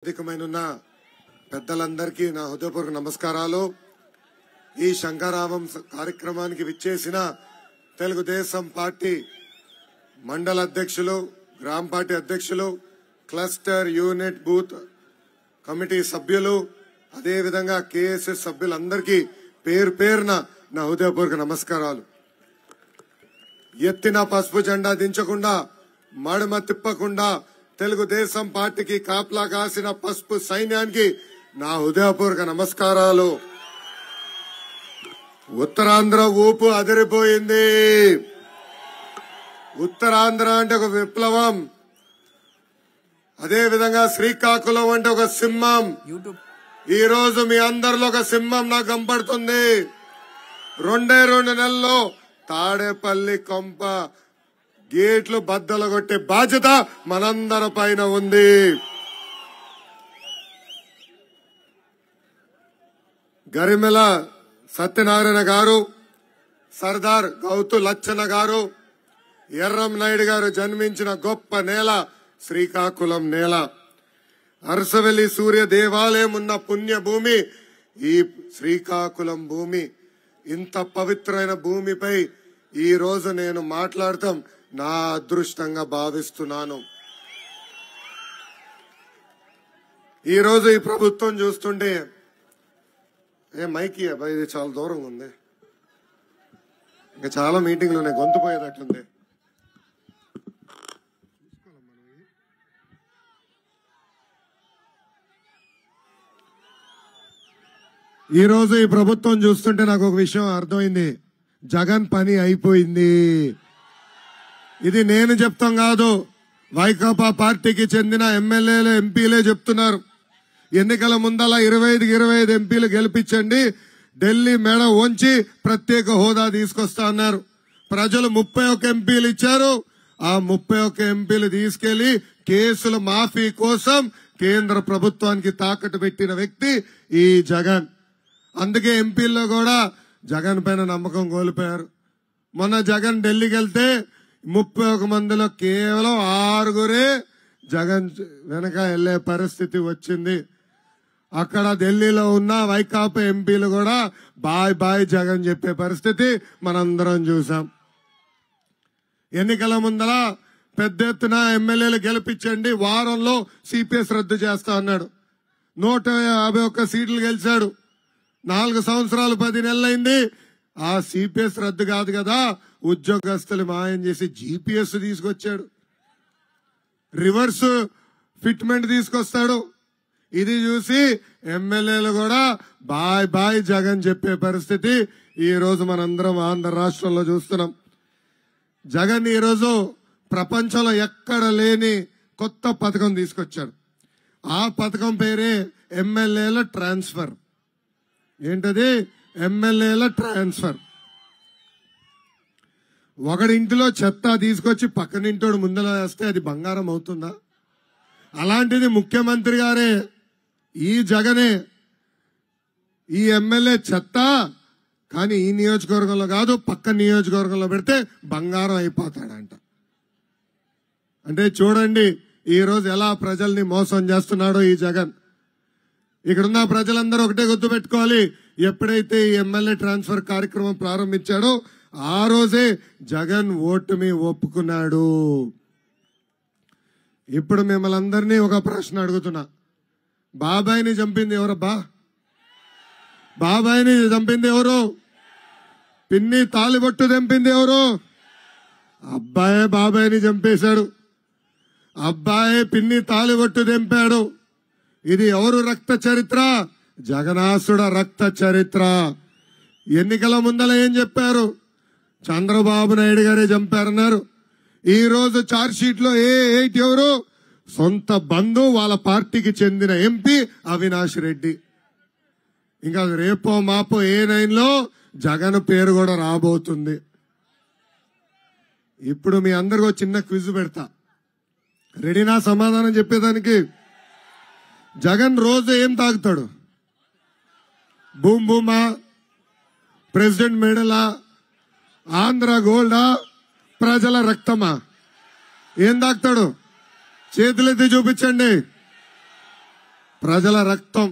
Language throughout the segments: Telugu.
వేదికమైన పెద్దలందరికీ నా హృదయపూర్వక నమస్కారాలు. ఈ శంకరావం కార్యక్రమానికి విచ్చేసిన తెలుగుదేశం పార్టీ మండల అధ్యక్షులు, గ్రామ పార్టీ అధ్యక్షులు, క్లస్టర్ యూనిట్ బూత్ కమిటీ సభ్యులు, అదేవిధంగా కేఎస్ఎస్ సభ్యులందరికీ పేరు పేరున నా హృదయపూర్వక నమస్కారాలు. ఎత్తిన పసుపు జెండా దించకుండా, మడమ తిప్పకుండా తెలుగుదేశం పార్టీకి కాపలా కాసిన పసుపు సైన్యానికి నా హృదయపూర్వక నమస్కారాలు. ఉత్తరాంధ్ర ఊపు అదిరిపోయింది. ఉత్తరాంధ్ర అంటే ఒక విప్లవం, అదే విధంగా శ్రీకాకుళం అంటే ఒక సింహం. ఈ రోజు మీ అందరిలో ఒక సింహం నాకు కనపడుతుంది. 2 నెలల్లో తాడేపల్లి కొంప గేట్లు బద్దలు కొట్టే బాధ్యత మనందరి పైన ఉంది. గరిమెల సత్యనారాయణ గారు, సర్దార్ గౌతు లచ్చన్న గారు, ఎర్రం నాయుడు గారు జన్మించిన గొప్ప నేల శ్రీకాకుళం నేల. అరసవెల్లి సూర్య దేవాలయం ఉన్న పుణ్యభూమి ఈ శ్రీకాకుళం భూమి. ఇంత పవిత్రమైన భూమిపై ఈ రోజు నేను మాట్లాడటం నా అదృష్టంగా భావిస్తున్నాను. ఈ రోజు ఈ ప్రభుత్వం చూస్తుంటే మైకి అబ్బాయి ఇది చాలా దూరంగా ఉంది, ఇంకా చాలా మీటింగ్లు ఉన్నాయి, గొంతు పోయేటట్లుంది. ఈ రోజు ఈ ప్రభుత్వం చూస్తుంటే నాకు ఒక విషయం అర్థమైంది. జగన్ పని అయిపోయింది. ఇది నేను చెప్తాం కాదు, వైకాపా పార్టీకి చెందిన ఎమ్మెల్యేలు, ఎంపీలే చెప్తున్నారు. ఎన్నికల ముందల 25 ఎంపీలు గెలిపించండి, ఢిల్లీ మెడ వంచి ప్రత్యేక హోదా తీసుకొస్తా అన్నారు. ప్రజలు 31 ఎంపీలు ఇచ్చారు. ఆ 31 ఎంపీలు తీసుకెళ్లి కేసుల మాఫీ కోసం కేంద్ర ప్రభుత్వానికి తాకట్టు పెట్టిన వ్యక్తి ఈ జగన్. అందుకే ఎంపీల్లో కూడా జగన్ పైన నమ్మకం కోల్పోయారు. మొన్న జగన్ ఢిల్లీకి వెళ్తే 31 మందిలో కేవలం 6 జగన్ వెనక వెళ్లే పరిస్థితి వచ్చింది. అక్కడ ఢిల్లీలో ఉన్న వైకాపా ఎంపీలు కూడా బాయ్ బాయ్ జగన్ చెప్పే పరిస్థితి మనందరం చూసాం. ఎన్నికల ముందల పెద్ద ఎత్తున ఎమ్మెల్యేలు గెలిపించండి, వారంలో సిపిఎస్ రద్దు చేస్తా అన్నాడు. 151 సీట్లు గెలిచాడు. 4 సంవత్సరాలు 10 నెలలైంది. ఆ సిపిఎస్ రద్దు కాదు కదా, ఉద్యోగస్తులు మాయం చేసి జీపీఎస్ తీసుకొచ్చాడు, రివర్స్ ఫిట్మెంట్ తీసుకొస్తాడు. ఇది చూసి ఎమ్మెల్యేలు కూడా బాయ్ బాయ్ జగన్ చెప్పే పరిస్థితి ఈ రోజు మనందరం ఆంధ్ర రాష్ట్రంలో చూస్తున్నాం. జగన్ ఈ రోజు ప్రపంచంలో ఎక్కడ లేని కొత్త పథకం తీసుకొచ్చాడు. ఆ పథకం పేరే ఎమ్మెల్యేల ట్రాన్స్ఫర్. ఏంటది? ఎమ్మెల్యేల ట్రాన్స్ఫర్. ఒకడింటిలో చెత్త తీసుకొచ్చి పక్కనింటోడు ముందర వేస్తే అది బంగారం అవుతుందా? అలాంటిది ముఖ్యమంత్రి గారే, ఈ జగనే ఈ ఎమ్మెల్యే చెత్త, కానీ ఈ నియోజకవర్గంలో కాదు పక్క నియోజకవర్గంలో పెడితే బంగారం అయిపోతాడంట. అంటే చూడండి ఈ రోజు ఎలా ప్రజల్ని మోసం చేస్తున్నాడో ఈ జగన్. ఇక్కడున్న ప్రజలందరూ ఒకటే గుర్తు పెట్టుకోవాలి, ఎప్పుడైతే ఈ ఎమ్మెల్యే ట్రాన్స్ఫర్ కార్యక్రమం ప్రారంభించాడో ఆ రోజే జగన్ ఓటుమి ఒప్పుకున్నాడు. ఇప్పుడు మిమ్మల్ని అందరినీ ఒక ప్రశ్న అడుగుతున్నా, బాబాయిని చంపింది ఎవరబ్బా? బాబాయిని చంపింది ఎవరు? పిన్ని తాలిబొట్టు చంపింది ఎవరు? అబ్బాయే బాబాయిని చంపేశాడు, అబ్బాయే పిన్ని తాలిబొట్టు తెంపాడు. ఇది ఎవరు రక్త చరిత్ర? జగనాసుడ రక్త చరిత్ర. ఎన్నికల ముందల ఏం చెప్పారు? చంద్రబాబు నాయుడు గారే చంపారన్నారు. ఈ రోజు ఛార్జ్ షీట్ లో ఎవరు? సొంత బంధు, వాళ్ళ పార్టీకి చెందిన ఎంపీ అవినాష్ రెడ్డి. ఇంకా రేపో మాపో A9 లో జగన్ పేరు కూడా రాబోతుంది. ఇప్పుడు మీ అందరికీ చిన్న క్విజ్ పెడతా, రెడీనా సమాధానం చెప్పేదానికి? జగన్ రోజు ఏం తాగుతాడు? బూమ్ బూమా, ప్రెసిడెంట్ మెడలా, ఆంధ్ర గోల్డా, ప్రజల రక్తమా? ఏం తాగుతాడు? చేతులెత్తి చూపించండి. ప్రజల రక్తం.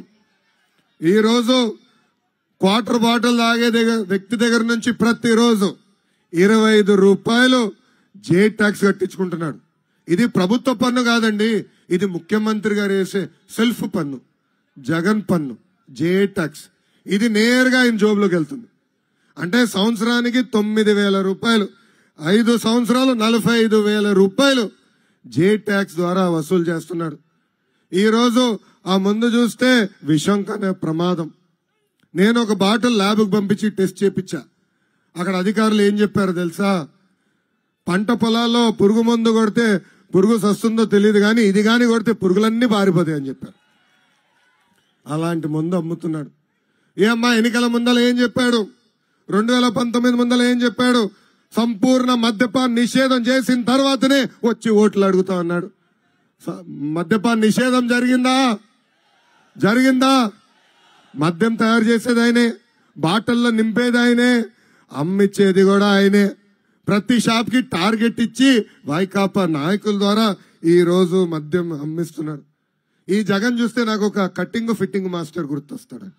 ఈరోజు క్వార్టర్ బాటిల్ తాగే వ్యక్తి దగ్గర నుంచి ప్రతిరోజు 25 రూపాయలు జే ట్యాక్స్ కట్టించుకుంటున్నాడు. ఇది ప్రభుత్వ పన్ను కాదండి, ఇది ముఖ్యమంత్రి గారు వేసే సెల్ఫ్ పన్ను, జగన్ పన్ను, జే ట్యాక్స్. ఇది నేరుగా ఆయన జోబులోకి వెళ్తుంది. అంటే సంవత్సరానికి 9,000 రూపాయలు, 5 సంవత్సరాలు 45,000 రూపాయలు జే ట్యాక్స్ ద్వారా వసూలు చేస్తున్నాడు. ఈరోజు ఆ ముందు చూస్తే విషం కనే ప్రమాదం. నేను ఒక బాటిల్ ల్యాబ్కి పంపించి టెస్ట్ చేపించా. అక్కడ అధికారులు ఏం చెప్పారో తెలుసా? పంట పొలాల్లో పురుగు మందు కొడితే పురుగు సస్తుందో తెలియదు, కానీ ఇది కానీ కొడితే పురుగులన్నీ పారిపోతాయి అని చెప్పారు. అలాంటి మందు అమ్ముతున్నాడు. ఏమ్మా ఎన్నికల ముందల ఏం చెప్పాడు? 2019 ముందల ఏం చెప్పాడు? సంపూర్ణ మద్యపాన్ నిషేధం చేసిన తర్వాతనే వచ్చి ఓట్లు అడుగుతా అన్నాడు. మద్యపాన్ నిషేధం జరిగిందా? మద్యం తయారు చేసేది ఆయనే, బాటిల్లో నింపేది ఆయనే, అమ్మిచ్చేది కూడా ఆయనే. ప్రతి షాప్ కి టార్గెట్ ఇచ్చి వైకాపా నాయకుల ద్వారా ఈ రోజు మద్యం అమ్మిస్తున్నాడు. ఈ జగన్ చూస్తే నాకు ఒక కట్టింగ్ ఫిట్టింగ్ మాస్టర్ గుర్తొస్తాడు.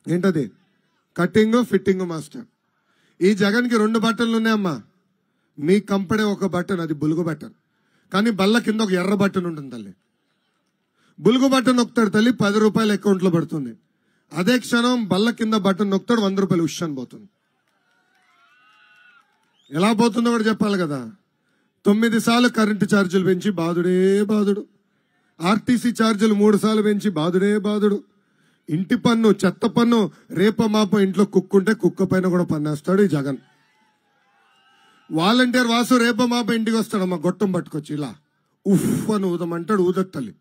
ఏంటది? Cutting fitting master. ఈ జగన్ కి 2 బట్టలు ఉన్నాయమ్మా. మీ కంపెనీ ఒక బటన్, అది బులుగు బటన్, కానీ బల్ల కింద ఒక ఎర్ర బటన్ ఉంటుంది తల్లి. బులుగు బటన్ నొక్కుతాడు తల్లి, 10 రూపాయలు అకౌంట్ లో పడుతుంది. అదే క్షణం బల్ల కింద బటన్ నొక్కుతాడు, 100 రూపాయలు ఉషాన్ పోతుంది. ఎలా పోతుందో కూడా చెప్పాలి కదా. 9 సార్లు కరెంటు ఛార్జీలు పెంచి బాధుడే బాధుడు. ఆర్టీసీ ఛార్జీలు 3 సార్లు పెంచి బాధుడే బాధుడు. ఇంటి పన్ను, చెత్త పన్ను, రేప మాప ఇంట్లో కుక్కుంటే కుక్క పైన కూడా పన్నేస్తాడు ఈ జగన్. వాలంటీర్ వాసు రేప మాప ఇంటికి వస్తాడమ్మా, గొట్టం పట్టుకొచ్చి ఇలా ఉఫ్ అని ఊదమంటాడు. ఊదత్ తల్లి,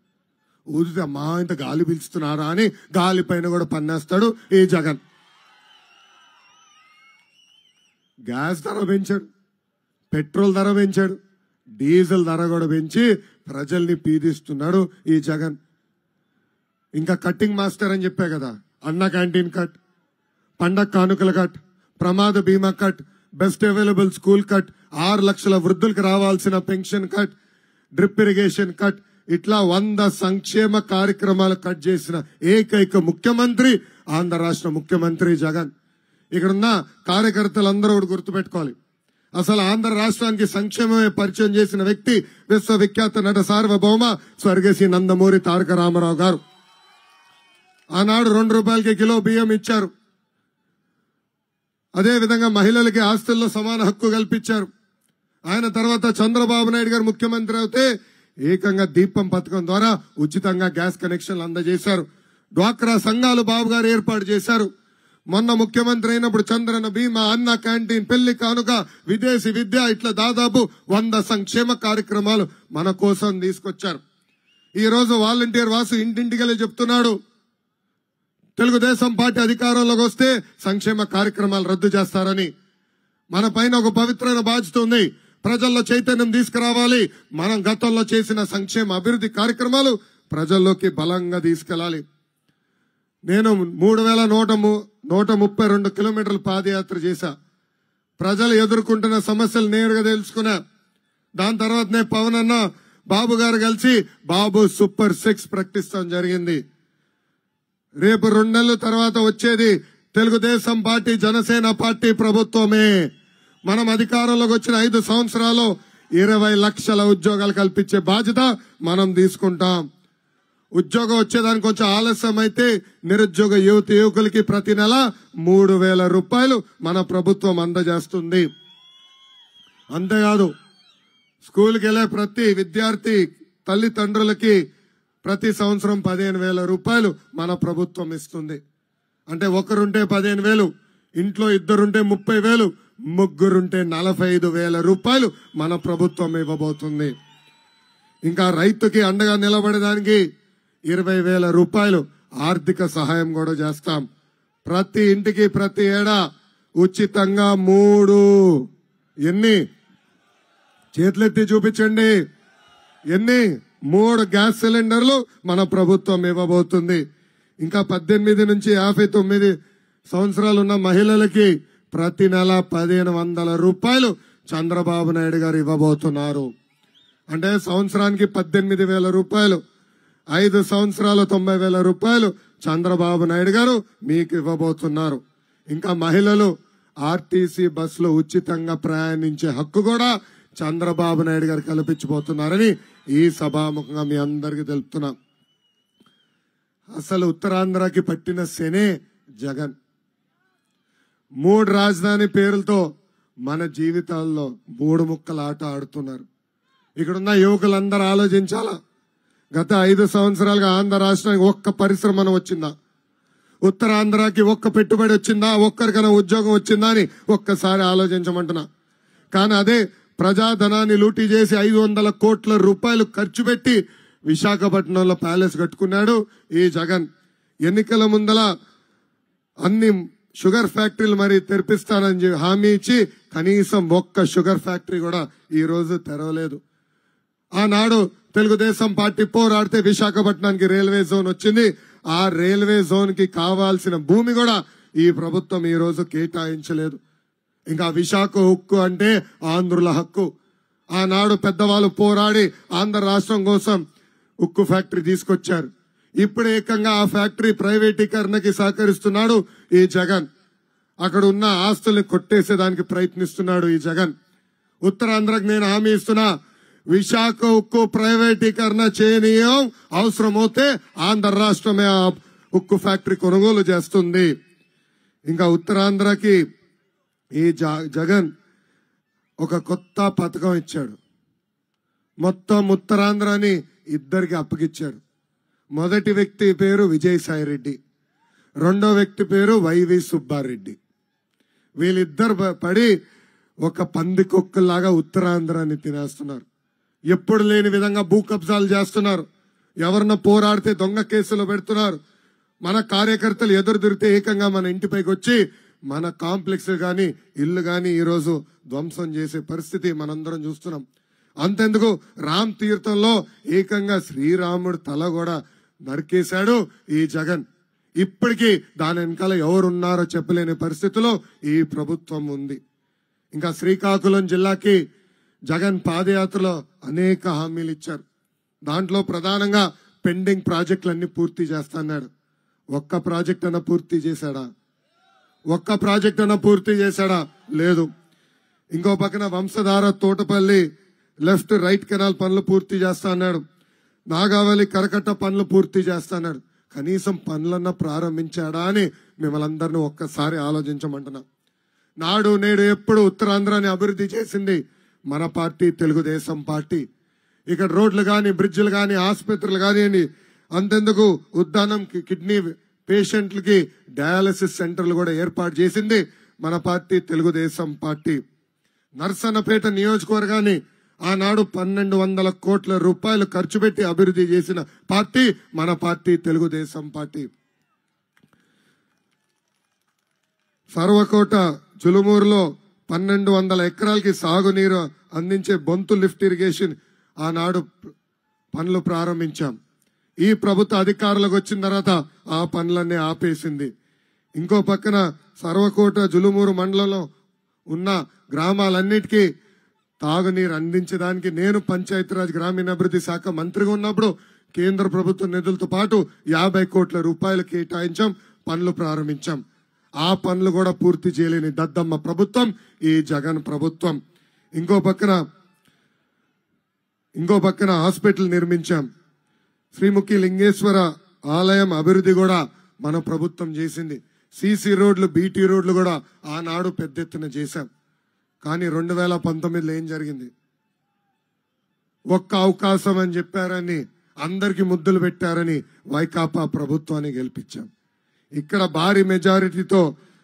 ఊదితే అమ్మా ఇంత గాలి పీల్చుతున్నారా అని గాలి పైన కూడా పన్నేస్తాడు ఈ జగన్. గ్యాస్ ధర పెంచాడు, పెట్రోల్ ధర పెంచాడు, డీజిల్ ధర కూడా పెంచి ప్రజల్ని పీడిస్తున్నాడు ఈ జగన్. ఇంకా కట్టింగ్ మాస్టర్ అని చెప్పా కదా, అన్న క్యాంటీన్ కట్, పండగ కానుకల కట్, ప్రమాద బీమా cut, best available school cut, 6 లక్షల వృద్ధులకు రావాల్సిన pension cut, drip irrigation cut, ఇట్లా 100 సంక్షేమ కార్యక్రమాలు కట్ చేసిన ఏకైక ముఖ్యమంత్రి ఆంధ్ర రాష్ట్ర ముఖ్యమంత్రి జగన్. ఇక్కడున్న కార్యకర్తలందరూ కూడా గుర్తుపెట్టుకోవాలి, అసలు ఆంధ్ర రాష్ట్రానికి సంక్షేమమే పరిచయం చేసిన వ్యక్తి విశ్వవిఖ్యాత నట సార్వభౌమ స్వర్గశ్రీ నందమూరి తారక రామారావు గారు. ఆనాడు 2 రూపాయలకి కిలో బియ్యం ఇచ్చారు. అదే విధంగా మహిళలకి ఆస్తుల్లో సమాన హక్కు కల్పించారు. ఆయన తర్వాత చంద్రబాబు నాయుడు గారు ముఖ్యమంత్రి అయితే ఏకంగా దీపం పథకం ద్వారా ఉచితంగా గ్యాస్ కనెక్షన్లు అందజేశారు. డ్వాక్రా సంఘాలు బాబు గారు ఏర్పాటు చేశారు. మొన్న ముఖ్యమంత్రి అయినప్పుడు చంద్రన బీమా, అన్న క్యాంటీన్, పెళ్లి కానుక, విదేశీ విద్య, ఇట్లా దాదాపు 100 సంక్షేమ కార్యక్రమాలు మన కోసం తీసుకొచ్చారు. ఈ రోజు వాలంటీర్ వాసు ఇంటింటికెళ్ళి చెప్తున్నాడు, తెలుగుదేశం పార్టీ అధికారంలోకి వస్తే సంక్షేమ కార్యక్రమాలు రద్దు చేస్తారని. మన పైన ఒక పవిత్రమైన బాధ్యత ఉంది, ప్రజల్లో చైతన్యం తీసుకురావాలి. మనం గతంలో చేసిన సంక్షేమ అభివృద్ధి కార్యక్రమాలు ప్రజల్లోకి బలంగా తీసుకెళ్లాలి. నేను 3,132 కిలోమీటర్లు పాదయాత్ర చేశా. ప్రజలు ఎదుర్కొంటున్న సమస్యలు నేరుగా తెలుసుకున్నా. దాని తర్వాతనే పవన్ అన్న బాబు గారు కలిసి బాబు సూపర్ 6 ప్రకటిస్తాం జరిగింది. రేపు 2 నెలల తర్వాత వచ్చేది తెలుగుదేశం పార్టీ, జనసేన పార్టీ ప్రభుత్వమే. మనం అధికారంలోకి వచ్చిన 5 సంవత్సరాల్లో 20 లక్షల ఉద్యోగాలు కల్పించే బాధ్యత మనం తీసుకుంటాం. ఉద్యోగం వచ్చేదానికి కొంచెం ఆలస్యం అయితే నిరుద్యోగ యువకులకి ప్రతి నెల 3,000 రూపాయలు మన ప్రభుత్వం అందజేస్తుంది. అంతేకాదు, స్కూల్కి వెళ్లే ప్రతి విద్యార్థి తల్లిదండ్రులకి ప్రతి సంవత్సరం 15,000 రూపాయలు మన ప్రభుత్వం ఇస్తుంది. అంటే ఒకరుంటే 15,000, ఇంట్లో 2 30,000, ముగ్గురుంటే 45,000 రూపాయలు మన ప్రభుత్వం ఇవ్వబోతుంది. ఇంకా రైతుకి అండగా నిలబడడానికి 20,000 రూపాయలు ఆర్థిక సహాయం కూడా చేస్తాం. ప్రతి ఇంటికి ప్రతి ఏడా ఉచితంగా 3 ఎన్ని చేతులెత్తి చూపించండి, ఎన్ని 3 గ్యాస్ సిలిండర్లు మన ప్రభుత్వం ఇవ్వబోతుంది. ఇంకా 18 నుంచి 59 సంవత్సరాలు ఉన్న మహిళలకి ప్రతి నెల 1,500 రూపాయలు చంద్రబాబు నాయుడు గారు ఇవ్వబోతున్నారు. అంటే సంవత్సరానికి 18,000 రూపాయలు. 5 సంవత్సరాలు 90,000 రూపాయలు చంద్రబాబు నాయుడు గారు మీకు ఇవ్వబోతున్నారు. ఇంకా మహిళలు ఆర్టీసీ బస్సులో ఉచితంగా ప్రయాణించే హక్కు కూడా చంద్రబాబు నాయుడు గారు కల్పించబోతున్నారని ఈ సభాముఖంగా మీ అందరికీ తెలుపుతున్నా. అసలు ఉత్తరాంధ్రకి పట్టిన శనే జగన్. 3 రాజధాని పేరులతో మన జీవితాల్లో 3 ముక్కల ఆట ఆడుతున్నారు. ఇక్కడున్న యువకులందరూ ఆలోచించాలా. గత 5 సంవత్సరాలుగా ఆంధ్ర రాష్ట్రానికి ఒక్క పరిశ్రమ వచ్చిందా? ఉత్తరాంధ్రకి ఒక్క పెట్టుబడి వచ్చిందా? ఒక్కరికైనా ఉద్యోగం వచ్చిందా అని ఒక్కసారి ఆలోచించమంటున్నా. కానీ అదే ప్రజాధనాన్ని లూటీ చేసి 500 కోట్ల రూపాయలు ఖర్చు పెట్టి విశాఖపట్నంలో ప్యాలెస్ కట్టుకున్నాడు ఈ జగన్. ఎన్నికల ముందల అన్ని షుగర్ ఫ్యాక్టరీలు మరి తెరిపిస్తానని హామీ ఇచ్చి కనీసం ఒక్క షుగర్ ఫ్యాక్టరీ కూడా ఈ రోజు తెరవలేదు. ఆనాడు తెలుగుదేశం పార్టీ పోరాడితే విశాఖపట్నానికి రైల్వే జోన్ వచ్చింది. ఆ రైల్వే జోన్ కి కావాల్సిన భూమి కూడా ఈ ప్రభుత్వం ఈ రోజు కేటాయించలేదు. ఇంకా విశాఖ ఉక్కు అంటే ఆంధ్రుల హక్కు. ఆనాడు పెద్దవాళ్ళు పోరాడి ఆంధ్ర రాష్ట్రం కోసం ఉక్కు ఫ్యాక్టరీ తీసుకొచ్చారు. ఇప్పుడు ఏకంగా ఆ ఫ్యాక్టరీ ప్రైవేటీకరణకి సహకరిస్తున్నాడు ఈ జగన్. అక్కడ ఉన్న ఆస్తుల్ని కొట్టేసేదానికి ప్రయత్నిస్తున్నాడు ఈ జగన్. ఉత్తరాంధ్రకు నేను హామీ ఇస్తున్నా, విశాఖ ఉక్కు ప్రైవేటీకరణ చేయనీయం. అవసరమైతే ఆంధ్ర రాష్ట్రమే ఆ ఉక్కు ఫ్యాక్టరీ కొనుగోలు చేస్తుంది. ఇంకా ఉత్తరాంధ్రకి ఈ జగన్ ఒక కొత్త పథకం ఇచ్చాడు. మొత్తం ఉత్తరాంధ్రని 2కి అప్పగిచ్చాడు. మొదటి వ్యక్తి పేరు విజయసాయి రెడ్డి, రెండో వ్యక్తి పేరు వైవి సుబ్బారెడ్డి. వీళ్ళిద్దరు పడి ఒక పందికొక్కులాగా ఉత్తరాంధ్రాన్ని తినేస్తున్నారు. ఎప్పుడు లేని విధంగా భూ కబ్జాలు చేస్తున్నారు. ఎవరన్నా పోరాడితే దొంగ కేసులు పెడుతున్నారు. మన కార్యకర్తలు ఎదురు తిరిగితే ఏకంగా మన ఇంటిపైకి వచ్చి మన కాంప్లెక్స్ గాని ఇల్లు గాని ఈరోజు ధ్వంసం చేసే పరిస్థితి మనందరం చూస్తున్నాం. అంతెందుకు రామ్ తీర్థంలో ఏకంగా శ్రీరాముడు తల కూడా నరికేశాడు ఈ జగన్. ఇప్పటికీ దాని వెనకాల ఎవరున్నారో చెప్పలేని పరిస్థితిలో ఈ ప్రభుత్వం ఉంది. ఇంకా శ్రీకాకుళం జిల్లాకి జగన్ పాదయాత్రలో అనేక హామీలు ఇచ్చారు. దాంట్లో ప్రధానంగా పెండింగ్ ప్రాజెక్టులన్నీ పూర్తి చేస్తాడు. ఒక్క ప్రాజెక్ట్ అన్నా పూర్తి చేశాడా? ఒక్క ప్రాజెక్ట్ అన్నా పూర్తి చేశాడా? లేదు. ఇంకో పక్కన Vamsadhara Thotapalli left right canal పనులు పూర్తి చేస్తా అన్నాడు. నాగావళి కరకట్ట పనులు పూర్తి చేస్తా అన్నాడు. కనీసం పనులన్నా ప్రారంభించాడా అని మిమ్మల్ని అందరినీ ఒక్కసారి ఆలోచించమంటున్నా. నాడు నేడు ఎప్పుడు ఉత్తరాంధ్రాన్ని అభివృద్ధి చేసింది మన పార్టీ, తెలుగుదేశం పార్టీ. ఇక్కడ రోడ్లు గాని, బ్రిడ్జిలు గాని, ఆసుపత్రులు కానివ్వండి. అంతెందుకు ఉద్దానం కిడ్నీ పేషెంట్లకి డయాలసిస్ సెంటర్లు కూడా ఏర్పాటు చేసింది మన పార్టీ, తెలుగుదేశం పార్టీ. నర్సన్నపేట నియోజకవర్గాన్ని ఆనాడు 1200 కోట్ల రూపాయలు ఖర్చు పెట్టి అభివృద్ధి చేసిన పార్టీ మన పార్టీ, తెలుగుదేశం పార్టీ. సర్వకోట చులుమూరులో 1200 ఎకరాలకి సాగునీరు అందించే బొంతు లిఫ్ట్ ఇరిగేషన్ ఆనాడు పనులు ప్రారంభించాం. ఈ ప్రభుత్వ అధికారులకు వచ్చిన తర్వాత ఆ పనులన్నీ ఆపేసింది. ఇంకో పక్కన సర్వకోట జులుమూరు మండలంలో ఉన్న గ్రామాలన్నిటికీ తాగునీరు అందించడానికి నేను పంచాయతీరాజ్ గ్రామీణాభివృద్ధి శాఖ మంత్రిగా ఉన్నప్పుడు కేంద్ర ప్రభుత్వ నిధులతో పాటు 50 కోట్ల రూపాయలు కేటాయించాం, పనులు ప్రారంభించాం. ఆ పనులు కూడా పూర్తి చేయలేని దద్దమ్మ ప్రభుత్వం ఈ జగన్ ప్రభుత్వం. ఇంకో పక్కన హాస్పిటల్ నిర్మించాం. శ్రీముఖి లింగేశ్వర ఆలయం అభివృద్ధి కూడా మన ప్రభుత్వం చేసింది. సిసి రోడ్లు, బీటీ రోడ్లు కూడా ఆనాడు పెద్ద ఎత్తున చేశాం. కానీ 2019లో ఏం జరిగింది? ఒక్క అవకాశం అని చెప్పారని, అందరికి ముద్దులు పెట్టారని వైకాపా ప్రభుత్వాన్ని గెలిపించాం. ఇక్కడ భారీ మెజారిటీతో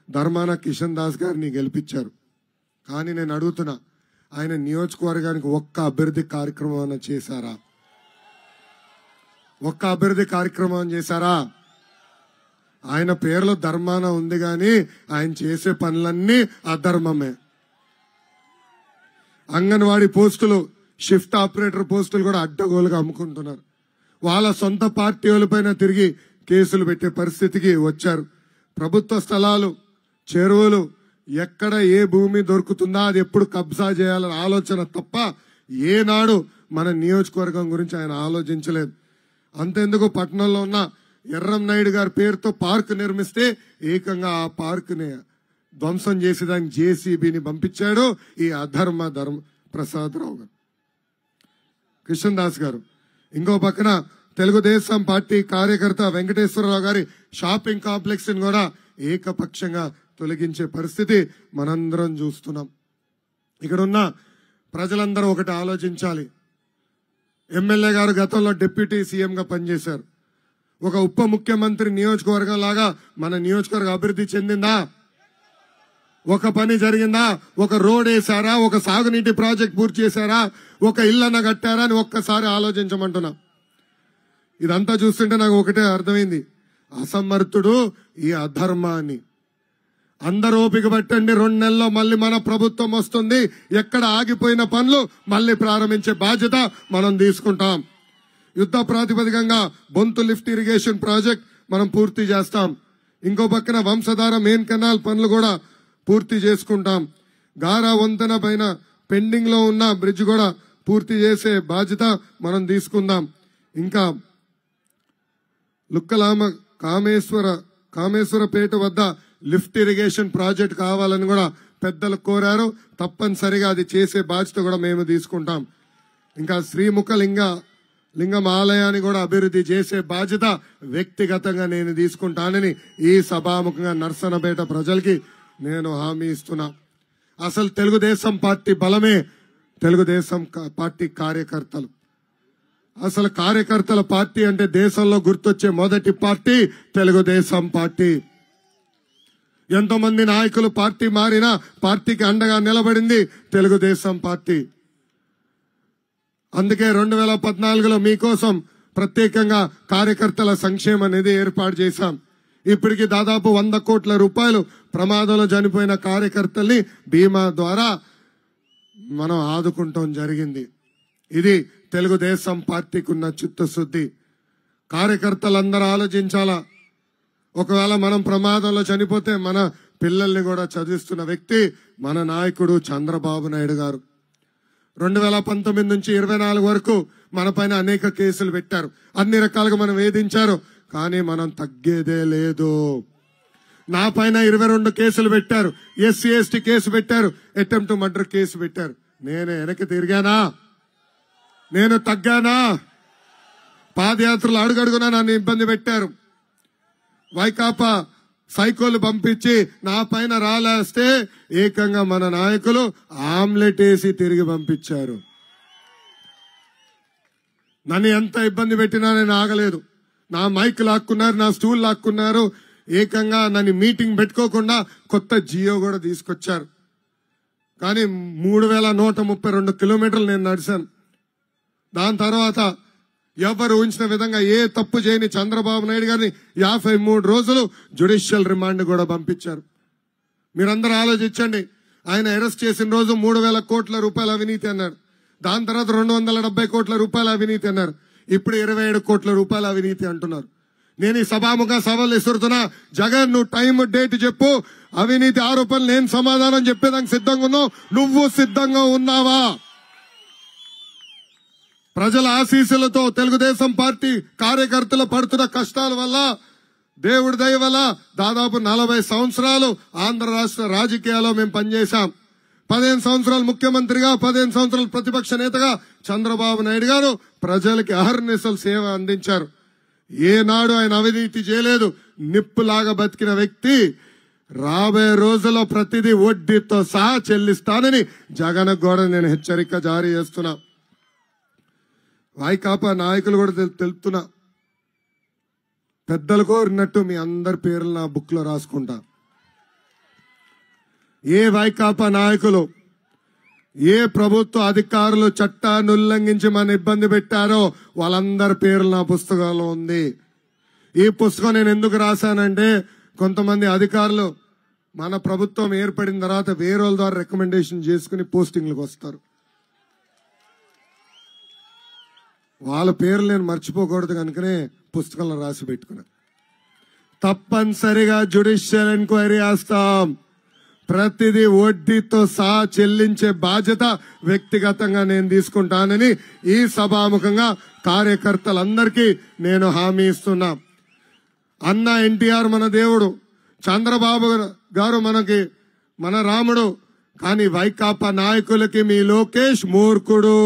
ధర్మాన కిషన్ దాస్ గారిని గెలిపించారు. కానీ నేను అడుగుతున్నా, ఆయన నియోజకవర్గానికి ఒక్క అభివృద్ధి కార్యక్రమం చేశారా? ఒక్క అభివృద్ధి కార్యక్రమం చేశారా? ఆయన పేరులో ధర్మాన ఉంది కానీ ఆయన చేసే పనులన్నీ అధర్మమే. అంగన్వాడీ పోస్టులు, షిఫ్ట్ ఆపరేటర్ పోస్టులు కూడా అడ్డగోలుగా అమ్ముకుంటున్నారు. వాళ్ళ సొంత పార్టీ వాళ్ళపైన తిరిగి కేసులు పెట్టే పరిస్థితికి వచ్చారు. ప్రభుత్వ స్థలాలు, చెరువులు, ఎక్కడ ఏ భూమి దొరుకుతుందా అది ఎప్పుడు కబ్జా చేయాలన్న ఆలోచన తప్ప ఏనాడు మన నియోజకవర్గం గురించి ఆయన ఆలోచించలేదు. అంతెందుకు పట్టణంలో ఉన్న ఎర్రం నాయుడు గారి పేరుతో పార్క్ నిర్మిస్తే ఏకంగా ఆ పార్క్ ని ధ్వంసం చేసేదానికి జేసీబీని పంపించాడు ఈ అధర్మ ప్రసాదరావు గారు, కిషన్ దాస్ గారు. ఇంకో పక్కన తెలుగుదేశం పార్టీ కార్యకర్త వెంకటేశ్వరరావు గారి షాపింగ్ కాంప్లెక్స్ ని కూడా ఏకపక్షంగా తొలగించే పరిస్థితి మనందరం చూస్తున్నాం. ఇక్కడున్న ప్రజలందరూ ఒకటి ఆలోచించాలి. ఎమ్మెల్యే గారు గతంలో డిప్యూటీ సీఎంగా పనిచేశారు. ఒక ఉప ముఖ్యమంత్రి నియోజకవర్గం లాగా మన నియోజకవర్గం అభివృద్ధి చెందిందా? ఒక పని జరిగిందా? ఒక రోడ్ వేసారా? ఒక సాగునీటి ప్రాజెక్ట్ పూర్తి చేశారా? ఒక ఇల్లన్న కట్టారా అని ఒక్కసారి ఆలోచించమంటున్నా. ఇదంతా చూస్తుంటే నాకు ఒకటే అర్థమైంది, అసమర్థుడు ఈ అధర్మాన్ని. అందరూ ఓపిక పట్టండి, 2 నెలల్లో మళ్ళీ మన ప్రభుత్వం వస్తుంది. ఎక్కడ ఆగిపోయిన పనులు మళ్ళీ ప్రారంభించే బాధ్యత మనం తీసుకుంటాం. యుద్ధ ప్రాతిపదికంగా బొంతు లిఫ్ట్ ఇరిగేషన్ ప్రాజెక్ట్ మనం పూర్తి చేస్తాం. ఇంకో పక్కన వంశధార మెయిన్ కెనాల్ పనులు కూడా పూర్తి చేసుకుంటాం. గారా వంతెన పైన పెండింగ్ లో ఉన్న బ్రిడ్జ్ కూడా పూర్తి చేసే బాధ్యత మనం తీసుకుందాం. ఇంకా లుక్కలామ కామేశ్వరపేట వద్ద లిఫ్ట్ ఇరిగేషన్ ప్రాజెక్ట్ కావాలని కూడా పెద్దలు కోరారు. తప్పనిసరిగా అది చేసే బాధ్యత కూడా మేము తీసుకుంటాం. ఇంకా శ్రీముఖ లింగం ఆలయాన్ని కూడా అభివృద్ధి చేసే బాధ్యత వ్యక్తిగతంగా నేను తీసుకుంటానని ఈ సభాముఖంగా నర్సనపేట ప్రజలకి నేను హామీ ఇస్తున్నా. అసలు తెలుగుదేశం పార్టీ బలమే తెలుగుదేశం పార్టీ కార్యకర్తలు. అసలు కార్యకర్తల పార్టీ అంటే దేశంలో గుర్తొచ్చే మొదటి పార్టీ తెలుగుదేశం పార్టీ. ఎంతో మంది నాయకులు పార్టీ మారినా పార్టీకి అండగా నిలబడింది తెలుగుదేశం పార్టీ. అందుకే 2014లో మీకోసం ప్రత్యేకంగా కార్యకర్తల సంక్షేమ నిధి ఏర్పాటు చేశాం. ఇప్పటికి దాదాపు 100 కోట్ల రూపాయలు ప్రమాదంలో చనిపోయిన కార్యకర్తల్ని బీమా ద్వారా మనం ఆదుకుంటాం జరిగింది. ఇది తెలుగుదేశం పార్టీకి ఉన్న చిత్తశుద్ధి. కార్యకర్తలందరూ ఆలోచించాలా. ఒకవేళ మనం ప్రమాదంలో చనిపోతే మన పిల్లల్ని కూడా చదివిస్తున్న వ్యక్తి మన నాయకుడు చంద్రబాబు నాయుడు గారు. 2019 నుంచి 24 వరకు మన పైన అనేక కేసులు పెట్టారు, అన్ని రకాలుగా మనం వేధించారు. కానీ మనం తగ్గేదే లేదు. నా పైన 22 కేసులు పెట్టారు, ఎస్సీ ఎస్టీ కేసు పెట్టారు, అటెంప్ట్ మర్డర్ కేసు పెట్టారు. నేను వెనక్కి తిరిగానా? నేను తగ్గానా? పాదయాత్రలు అడుగడుగునా నన్ను ఇబ్బంది పెట్టారు. వైకాపా సైకోలు పంపించి నా పైన రాలేస్తే ఏకంగా మన నాయకులు ఆమ్లెట్ వేసి తిరిగి పంపించారు. నన్ను ఎంత ఇబ్బంది పెట్టినా నేను ఆగలేదు. నా మైక్ లాక్కున్నారు, నా స్టూల్ లాక్కున్నారు. ఏకంగా నన్ను మీటింగ్ పెట్టుకోకుండా కొత్త జియో కూడా తీసుకొచ్చారు. కానీ 3132 కిలోమీటర్లు నేను నడిచాను. దాని తర్వాత ఎవరు ఊహించిన విధంగా ఏ తప్పు చేయని చంద్రబాబు నాయుడు గారిని 53 రోజులు జ్యుడిషియల్ రిమాండ్ కూడా పంపించారు. మీరందరూ ఆలోచించండి. ఆయన అరెస్ట్ చేసిన రోజు 3000 కోట్ల రూపాయల అవినీతి అన్నాడు. దాని తర్వాత 270 కోట్ల రూపాయల అవినీతి అన్నారు. ఇప్పుడు 27 కోట్ల రూపాయల అవినీతి అంటున్నారు. నేను ఈ సభాముఖ సవాల్ ఇస్తున్నా, జగన్ నువ్వు టైం డేట్ చెప్పు. అవినీతి ఆరోపణలు నేను సమాధానం చెప్పేదానికి సిద్ధంగా ఉన్నావు. నువ్వు సిద్ధంగా ఉన్నావా? ప్రజల ఆశీస్సులతో తెలుగుదేశం పార్టీ కార్యకర్తలు పడుతున్న కష్టాల వల్ల, దేవుడి దయ వల్ల దాదాపు 40 సంవత్సరాలు ఆంధ్ర రాష్ట్ర రాజకీయాల్లో మేము పనిచేశాం. 15 సంవత్సరాలు ముఖ్యమంత్రిగా, 15 సంవత్సరాలు ప్రతిపక్ష నేతగా చంద్రబాబు నాయుడు గారు ప్రజలకి అహర్నిశలు సేవ అందించారు. ఏనాడు ఆయన అవినీతి చేయలేదు. నిప్పులాగా బతికిన వ్యక్తి. రాబోయే రోజుల్లో ప్రతిదీ వడ్డీతో సహా చెల్లిస్తానని జగన్ కూడా నేను హెచ్చరిక జారీ చేస్తున్నా. వైకాపా నాయకులు కూడా తెలుపుతున్నా, పెద్దలు కోరినట్టు మీ అందరి పేర్లు నా బుక్ లో రాసుకుంటా. ఏ వైకాపా నాయకులు, ఏ ప్రభుత్వ అధికారులు చట్టాన్ని ఉల్లంఘించి మన ఇబ్బంది పెట్టారో వాళ్ళందరి పేర్లు నా పుస్తకంలో ఉంది. ఈ పుస్తకం నేను ఎందుకు రాశానంటే, కొంతమంది అధికారులు మన ప్రభుత్వం ఏర్పడిన తర్వాత వేరే వాళ్ళ ద్వారా రికమెండేషన్ చేసుకుని పోస్టింగ్లకు వస్తారు. వాళ్ళ పేర్లు నేను మర్చిపోకూడదు కనుకనే పుస్తకంలో రాసి పెట్టుకున్నా. తప్పనిసరిగా జ్యుడిషియల్ ఎంక్వైరీ చేస్తాం. ప్రతిదీ వడ్డీతో సహా చెల్లించే బాధ్యత వ్యక్తిగతంగా నేను తీసుకుంటానని ఈ సభాముఖంగా కార్యకర్తలందరికీ నేను హామీ ఇస్తున్నా. అన్న ఎన్టీఆర్ మన దేవుడు, చంద్రబాబు గారు మన రాముడు, కానీ వైకాపా నాయకులకి మీ లోకేష్ మూర్ఖుడు.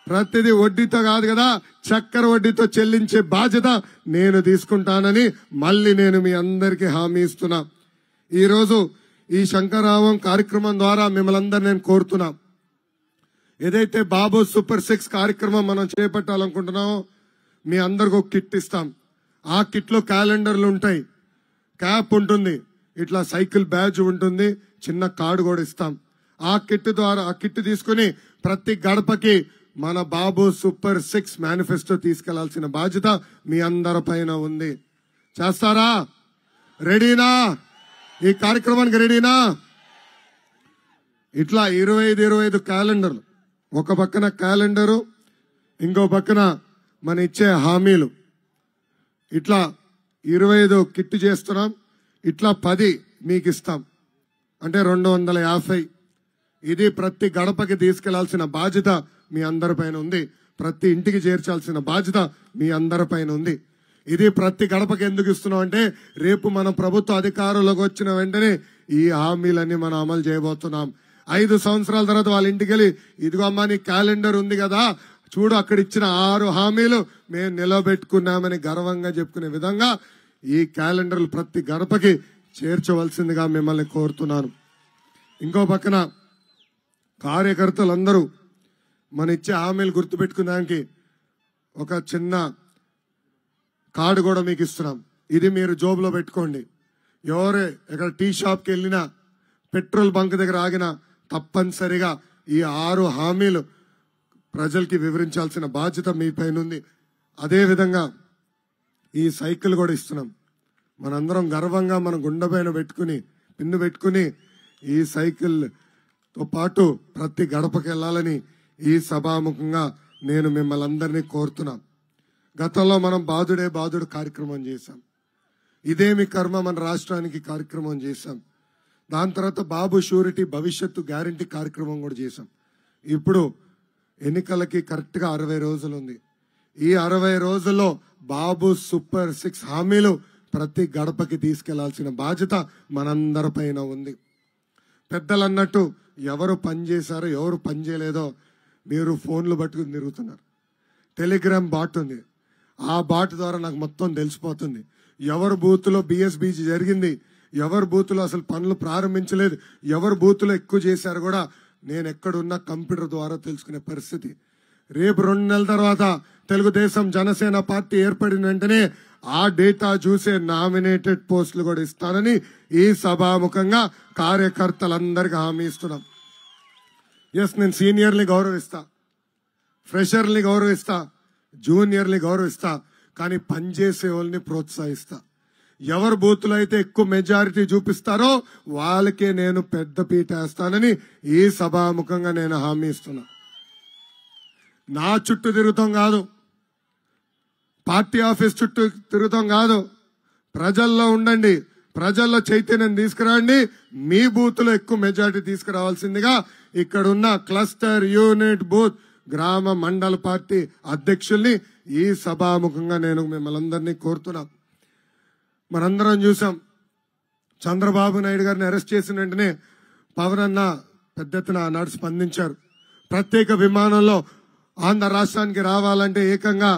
ప్రతిదీ వడ్డీతో కాదు కదా, చక్కెర వడ్డీతో చెల్లించే బాధ్యత నేను తీసుకుంటానని మళ్ళీ నేను మీ అందరికీ హామీ ఇస్తున్నా. ఈరోజు ఈ శంకరావం కార్యక్రమం ద్వారా మిమ్మల్ని అందరు నేను కోరుతున్నా, ఏదైతే బాబు సూపర్ 6 కార్యక్రమం మనం చేపట్టాలనుకుంటున్నామో మీ అందరికి ఒక కిట్ ఇస్తాం. ఆ కిట్ లో క్యాలెండర్లు ఉంటాయి, క్యాప్ ఉంటుంది, ఇట్లా సైకిల్ బ్యాడ్జ్ ఉంటుంది, చిన్న కార్డు కూడా ఇస్తాం. ఆ కిట్ తీసుకుని ప్రతి గడపకి మన బాబు సూపర్ 6 మేనిఫెస్టో తీసుకెళ్లాల్సిన బాధ్యత మీ అందరి పైన ఉంది. చేస్తారా? రెడీనా? ఈ కార్యక్రమానికి రెడీనా? ఇట్లా 25 క్యాలెండర్లు, ఒక పక్కన క్యాలెండరు, ఇంకో పక్కన మన ఇచ్చే హామీలు, ఇట్లా 25 కిట్ చేస్తున్నాం. ఇట్లా 10 మీకు ఇస్తాం, అంటే 250. ఇది ప్రతి గడపకి తీసుకెళ్లాల్సిన బాధ్యత మీ అందరిపైన ఉంది. ప్రతి ఇంటికి చేర్చాల్సిన బాధ్యత మీ అందరిపైన ఉంది. ఇది ప్రతి గడపకి ఎందుకు ఇస్తున్నాం అంటే, రేపు మన ప్రభుత్వ అధికారంలోకి వచ్చిన వెంటనే ఈ హామీలన్నీ మనం అమలు చేయబోతున్నాం. 5 సంవత్సరాల తర్వాత వాళ్ళ ఇంటికి వెళ్ళి, ఇదిగో అమ్మా నీ క్యాలెండర్ ఉంది కదా, చూడు అక్కడ ఇచ్చిన 6 హామీలు మేము నిలబెట్టుకున్నామని గర్వంగా చెప్పుకునే విధంగా ఈ క్యాలెండర్లు ప్రతి గడపకి చేర్చవలసిందిగా మిమ్మల్ని కోరుతున్నాను. ఇంకో పక్కన కార్యకర్తలందరూ మన ఇచ్చే హామీలు గుర్తుపెట్టుకున్నానికి ఒక చిన్న కార్డు కూడా మీకు ఇస్తున్నాం. ఇది మీరు జోబులో పెట్టుకోండి. ఎవరే ఎక్కడ టీ షాప్కి వెళ్ళినా, పెట్రోల్ బంక్ దగ్గర ఆగినా తప్పనిసరిగా ఈ 6 హామీలు ప్రజలకి వివరించాల్సిన బాధ్యత మీ పైన ఉంది. అదే విధంగా ఈ సైకిల్ కూడా ఇస్తున్నాం. మనందరం గర్వంగా మన గుండె పైన పిన్ను పెట్టుకుని ఈ సైకిల్ తో పాటు ప్రతి గడపకి వెళ్ళాలని ఈ సభాముఖంగా నేను మిమ్మల్ని అందరినీ కోరుతున్నా. గతంలో మనం బాదుడు కార్యక్రమం చేశాం. ఇదేమి కర్మ మన రాష్ట్రానికి కార్యక్రమం చేశాం. దాని తర్వాత బాబు షూరిటీ భవిష్యత్తు గ్యారంటీ కార్యక్రమం కూడా చేశాం. ఇప్పుడు ఎన్నికలకి కరెక్ట్ గా 60 రోజులు ఉంది. ఈ 60 రోజుల్లో బాబు సూపర్ 6 హామీలు ప్రతి గడపకి తీసుకెళ్లాల్సిన బాధ్యత మనందరి పైన ఉంది. పెద్దలు అన్నట్టు ఎవరు పని చేశారో ఎవరు పని చేయలేదో మీరు ఫోన్లు పట్టుకుని తిరుగుతున్నారు. టెలిగ్రామ్ బాట్ ఉంది, ఆ బాట్ ద్వారా నాకు మొత్తం తెలిసిపోతుంది. ఎవరు బూత్లో బిఎస్బీజీ జరిగింది, ఎవరు బూత్లో అసలు పనులు ప్రారంభించలేదు, ఎవరు బూత్లో ఎక్కువ చేశారు కూడా నేను ఎక్కడున్నా కంప్యూటర్ ద్వారా తెలుసుకునే పరిస్థితి. రేపు 2 నెలల తర్వాత తెలుగుదేశం జనసేన పార్టీ ఏర్పడిన వెంటనే ఆ డేటా చూసే నామినేటెడ్ పోస్టులు కూడా ఇస్తానని ఈ సభాముఖంగా కార్యకర్తలందరికీ హామీ ఇస్తున్నాం. ఎస్, నేను సీనియర్ని గౌరవిస్తా, ఫ్రెషర్ని గౌరవిస్తా, జూనియర్ని గౌరవిస్తా, కానీ పనిచేసే వాళ్ళని ప్రోత్సహిస్తా. ఎవరు బూతులు అయితే ఎక్కువ మెజారిటీ చూపిస్తారో వాళ్ళకే నేను పెద్ద పీట వేస్తానని ఈ సభాముఖంగా నేను హామీ ఇస్తున్నా. నా చుట్టూ తిరుగుతాం కాదు, పార్టీ ఆఫీస్ చుట్టూ తిరుగుతాం కాదు, ప్రజల్లో ఉండండి, ప్రజల్లో చైతన్యం తీసుకురండి. మీ బూత్లో ఎక్కువ మెజారిటీ తీసుకురావాల్సిందిగా ఇక్కడున్న క్లస్టర్, యూనిట్, బూత్, గ్రామ, మండల పార్టీ అధ్యక్షుల్ని ఈ సభాముఖంగా నేను మిమ్మల్ని అందరినీ కోరుతున్నా. మనందరం చూసాం, చంద్రబాబు నాయుడు గారిని అరెస్ట్ చేసిన వెంటనే పవన్ అన్న పెద్ద ఎత్తున ఆనాడు స్పందించారు. ప్రత్యేక విమానంలో ఆంధ్ర రాష్ట్రానికి రావాలంటే ఏకంగా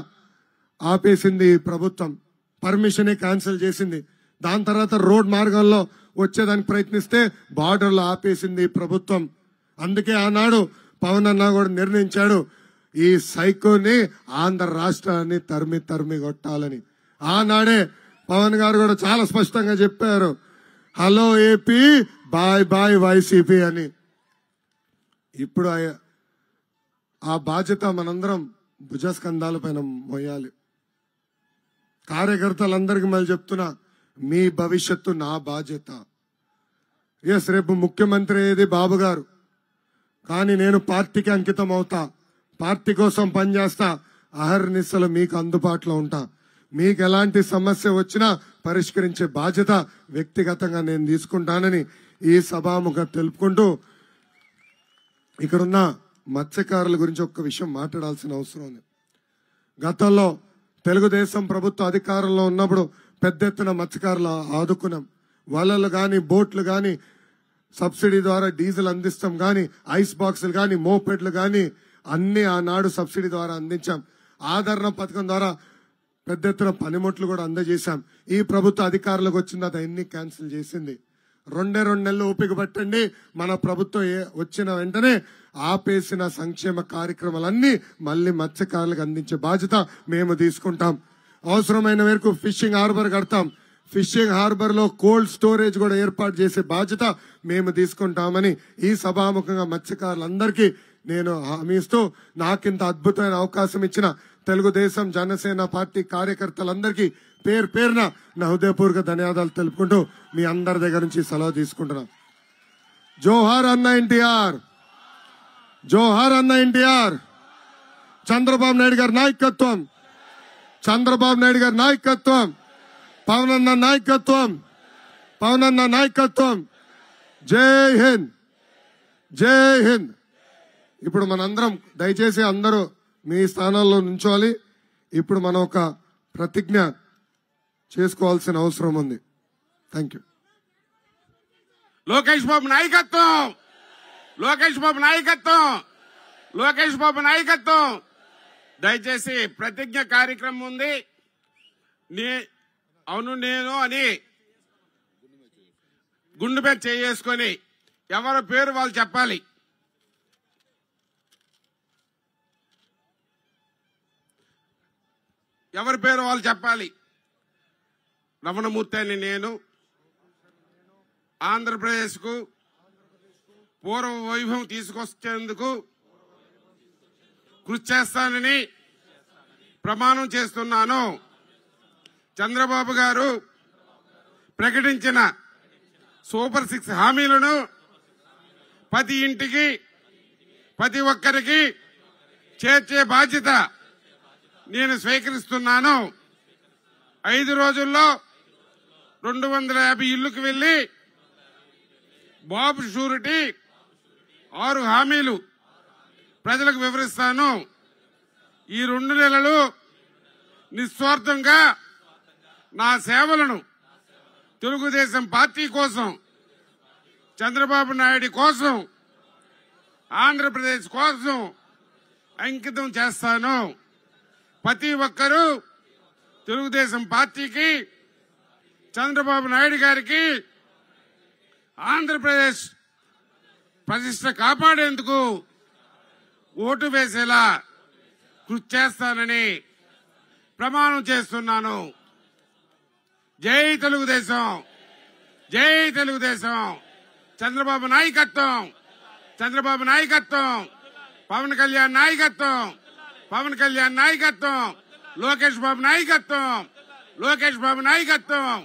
ఆపేసింది ప్రభుత్వం, పర్మిషనే క్యాన్సిల్ చేసింది. దాని తర్వాత రోడ్ మార్గంలో వచ్చేదానికి ప్రయత్నిస్తే బార్డర్లో ఆపేసింది ప్రభుత్వం. అందుకే ఆనాడు పవన్ అన్న కూడా నిర్ణయించాడు, ఈ సైకోని ఆంధ్ర రాష్ట్రాన్ని తరిమి కొట్టాలని. ఆనాడే పవన్ గారు కూడా చాలా స్పష్టంగా చెప్పారు, hello AP, bye bye YCP అని. ఇప్పుడు ఆ బాధ్యత మనందరం భుజస్కంధాల పైన మోయాలి. కార్యకర్తలందరికీ మళ్ళీ చెప్తున్నా, మీ భవిష్యత్తు నా బాధ్యత. ఎస్, రేపు ముఖ్యమంత్రి అయ్యేది బాబు గారు, కానీ నేను పార్టీకి అంకితం అవుతా, పార్టీ కోసం పనిచేస్తా, అహర్నిశలు మీకు అందుబాటులో ఉంటా. మీకు ఎలాంటి సమస్య వచ్చినా పరిష్కరించే బాధ్యత వ్యక్తిగతంగా నేను తీసుకుంటానని ఈ సభాముఖంగా తెలుపుకుంటూ ఇక్కడున్న మత్స్యకారుల గురించి ఒక్క విషయం మాట్లాడాల్సిన అవసరం ఉంది. గతంలో తెలుగుదేశం ప్రభుత్వ అధికారంలో ఉన్నప్పుడు పెద్ద ఎత్తున మత్స్యకారులు ఆదుకున్నాం. వలలు గాని బోట్లు గాని సబ్సిడీ ద్వారా డీజిల్ అందిస్తాం గాని ఐస్ బాక్సులు గాని మోపెడ్లు గాని అన్ని ఆనాడు సబ్సిడీ ద్వారా అందించాం. ఆదరణ పథకం ద్వారా పెద్ద ఎత్తున పనిముట్లు కూడా అందజేశాం. ఈ ప్రభుత్వ అధికారులకు వచ్చింది అది అన్ని క్యాన్సిల్ చేసింది. 2 నెలలు ఓపిక పట్టండి. మన ప్రభుత్వం వచ్చిన వెంటనే ఆపేసిన సంక్షేమ కార్యక్రమాలన్నీ మళ్ళీ మత్స్యకారులకు అందించే బాధ్యత మేము తీసుకుంటాం. అవసరమైన మేరకు ఫిషింగ్ హార్బర్ కడతాం. ఫిషింగ్ హార్బర్ లో కోల్డ్ స్టోరేజ్ కూడా ఏర్పాటు చేసే బాధ్యత మేము తీసుకుంటామని ఈ సభాముఖంగా మత్స్యకారులందరికీ నేను హామీ ఇస్తూ నాకింత అద్భుతమైన అవకాశం ఇచ్చిన తెలుగుదేశం జనసేన పార్టీ కార్యకర్తలందరికీ పేరు పేరున నా హృదయపూర్వక ధన్యవాదాలు తెలుపుకుంటూ మీ అందరి దగ్గర నుంచి సెలవు తీసుకుంటున్నా. జోహార్ అన్న ఎన్టీఆర్, జోహార్ అన్న ఎన్టీఆర్. చంద్రబాబు నాయుడు గారి నాయకత్వం, చంద్రబాబు నాయుడు గారి నాయకత్వం, పవన్ అన్న నాయకత్వం, పవన్ అన్న నాయకత్వం. జై హింద్, జై హింద్. ఇప్పుడు మనందరం దయచేసి అందరూ మీ స్థానాల్లో నుంచోవాలి. ఇప్పుడు మనం ఒక ప్రతిజ్ఞ చేసుకోవాల్సిన అవసరం ఉంది. Thank you. లోకేష్ బాబు నాయకత్వం, లోకేష్ బాబు నాయకత్వం, లోకేష్ బాబు నాయకత్వం. దయచేసి ప్రతిజ్ఞ కార్యక్రమం ఉంది. అవును నేను అని గుండు మీద చేసుకొని ఎవరి పేరు వాళ్ళు చెప్పాలి. ఎవరి పేరు వాళ్ళు చెప్పాలి. రమణమూర్తి అని నేను ఆంధ్రప్రదేశ్ కు పూర్వ వైభవం తీసుకొచ్చేందుకు కృషి చేస్తానని ప్రమాణం చేస్తున్నాను. చంద్రబాబు గారు ప్రకటించిన సూపర్ 6 హామీలను ప్రతి ఇంటికి ప్రతి ఒక్కరికి చేర్చే బాధ్యత నేను స్వీకరిస్తున్నాను. 5 రోజుల్లో 250 ఇళ్లకు వెళ్లి బాబు షూరిటీ 6 హామీలు ప్రజలకు వివరిస్తాను. ఈ 2 నెలలు నిస్వార్థంగా నా సేవలను తెలుగుదేశం పార్టీ కోసం, చంద్రబాబు నాయుడు కోసం, ఆంధ్రప్రదేశ్ కోసం అంకితం చేస్తాను. ప్రతి ఒక్కరూ తెలుగుదేశం పార్టీకి, చంద్రబాబు నాయుడు గారికి ఆంధ్రప్రదేశ్ ప్రతిష్ట కాపాడేందుకు ఓటు వేసేలా కృషి చేస్తానని ప్రమాణం చేస్తున్నాను. జై తెలుగుదేశం, జై తెలుగుదేశం. చంద్రబాబు నాయకత్వం, చంద్రబాబు నాయకత్వం, పవన్ కళ్యాణ్ నాయకత్వం, పవన్ కళ్యాణ్ నాయకత్వం, లోకేష్ బాబు నాయకత్వం, లోకేష్ బాబు నాయకత్వం.